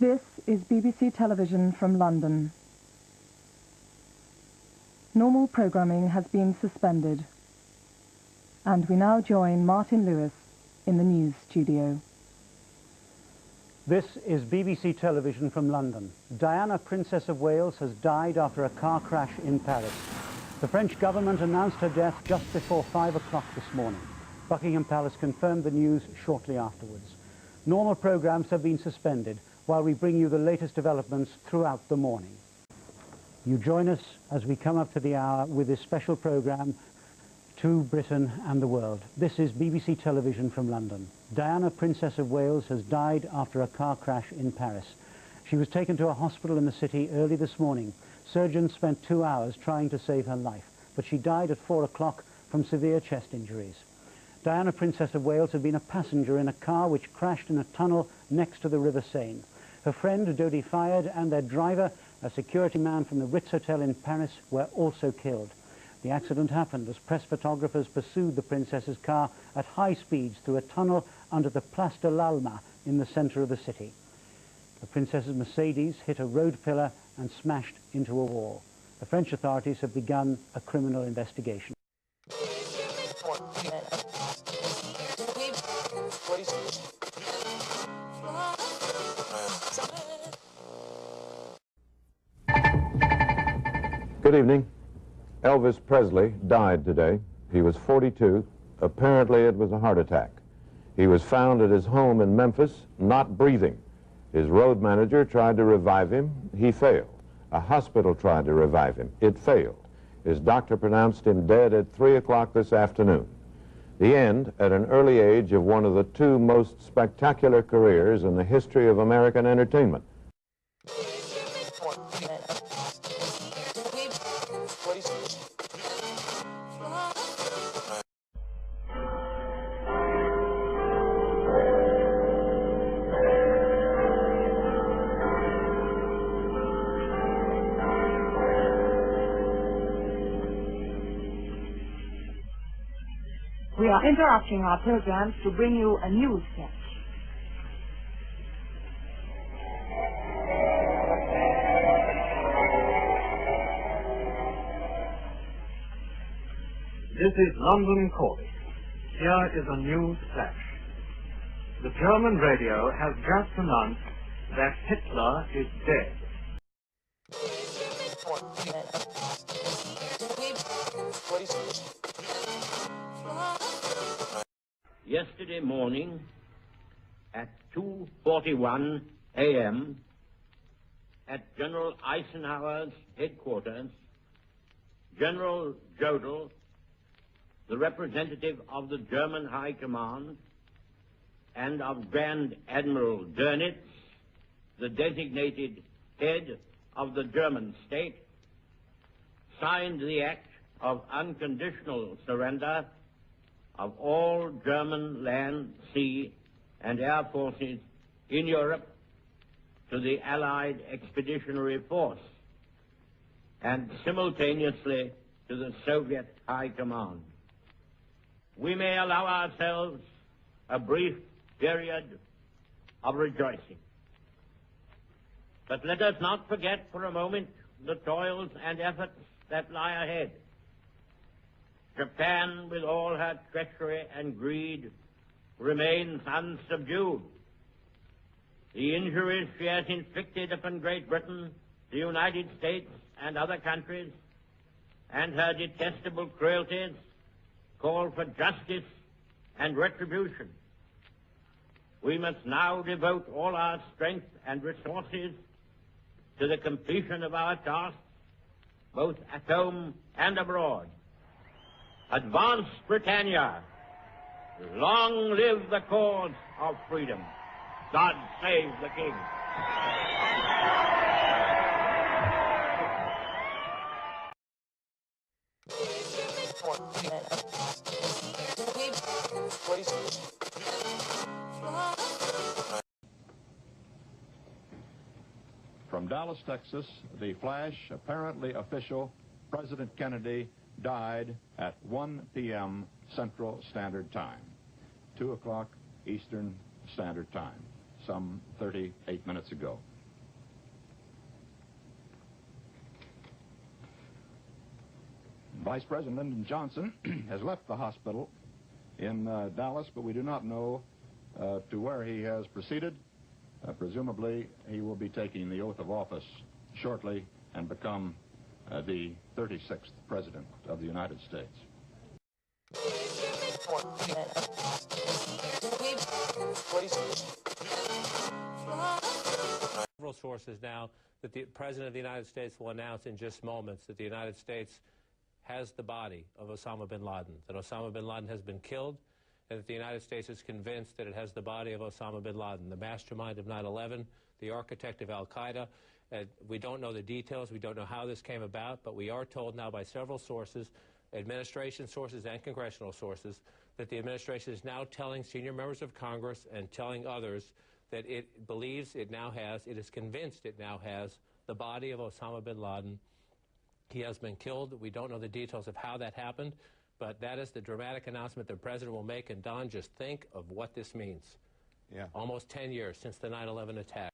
This is BBC Television from London. Normal programming has been suspended, and we now join Martin Lewis in the news studio. This is BBC Television from London. Diana, Princess of Wales, has died after a car crash in Paris. The French government announced her death just before 5 o'clock this morning. Buckingham Palace confirmed the news shortly afterwards. Normal programs have been suspended while we bring you the latest developments throughout the morning. You join us as we come up to the hour with this special program, To Britain and the World. This is BBC Television from London. Diana, Princess of Wales, has died after a car crash in Paris. She was taken to a hospital in the city early this morning. Surgeons spent 2 hours trying to save her life, but she died at 4 o'clock from severe chest injuries. Diana, Princess of Wales, had been a passenger in a car which crashed in a tunnel next to the River Seine. Her friend, Dodi Fayed, and their driver, a security man from the Ritz Hotel in Paris, were also killed. The accident happened as press photographers pursued the princess's car at high speeds through a tunnel under the Place de l'Alma in the center of the city. The princess's Mercedes hit a road pillar and smashed into a wall. The French authorities have begun a criminal investigation. Good evening. Elvis Presley died today. He was 42. Apparently it was a heart attack. He was found at his home in Memphis, not breathing. His road manager tried to revive him. He failed. A hospital tried to revive him. It failed. His doctor pronounced him dead at 3 o'clock this afternoon. The end, at an early age, of one of the two most spectacular careers in the history of American entertainment. We are interrupting our programs to bring you a news flash. This is London calling. Here is a news flash. The German radio has just announced that Hitler is dead. Yesterday morning at 2:41 a.m. at General Eisenhower's headquarters, General Jodl, the representative of the German High Command, and of Grand Admiral Dönitz, the designated head of the German state, signed the act of unconditional surrender of all German land, sea, and air forces in Europe to the Allied Expeditionary Force, and simultaneously to the Soviet High Command. We may allow ourselves a brief period of rejoicing. But let us not forget for a moment the toils and efforts that lie ahead. Japan, with all her treachery and greed, remains unsubdued. The injuries she has inflicted upon Great Britain, the United States, and other countries, and her detestable cruelties call for justice and retribution. We must now devote all our strength and resources to the completion of our tasks, both at home and abroad. Advance, Britannia! Long live the cause of freedom! God save the King! From Dallas, Texas, the flash, apparently official, President Kennedy died at 1 p.m. Central Standard Time, 2 o'clock Eastern Standard Time, some 38 minutes ago. Vice President Lyndon Johnson has left the hospital in Dallas, but we do not know to where he has proceeded. Presumably, he will be taking the oath of office shortly and become the 36th President of the United States. Several sources now that the President of the United States will announce in just moments that the United States has the body of Osama bin Laden, that Osama bin Laden has been killed, and that the United States is convinced that it has the body of Osama bin Laden, the mastermind of 9/11, the architect of al-Qaeda. We don't know the details. We don't know how this came about, but we are told now by several sources, administration sources and congressional sources, that the administration is now telling senior members of Congress and telling others that it believes it now has, it is convinced it now has the body of Osama bin Laden. He has been killed. We don't know the details of how that happened, but that is the dramatic announcement the President will make. And Don, just think of what this means. Yeah. Almost 10 years since the 9/11 attack.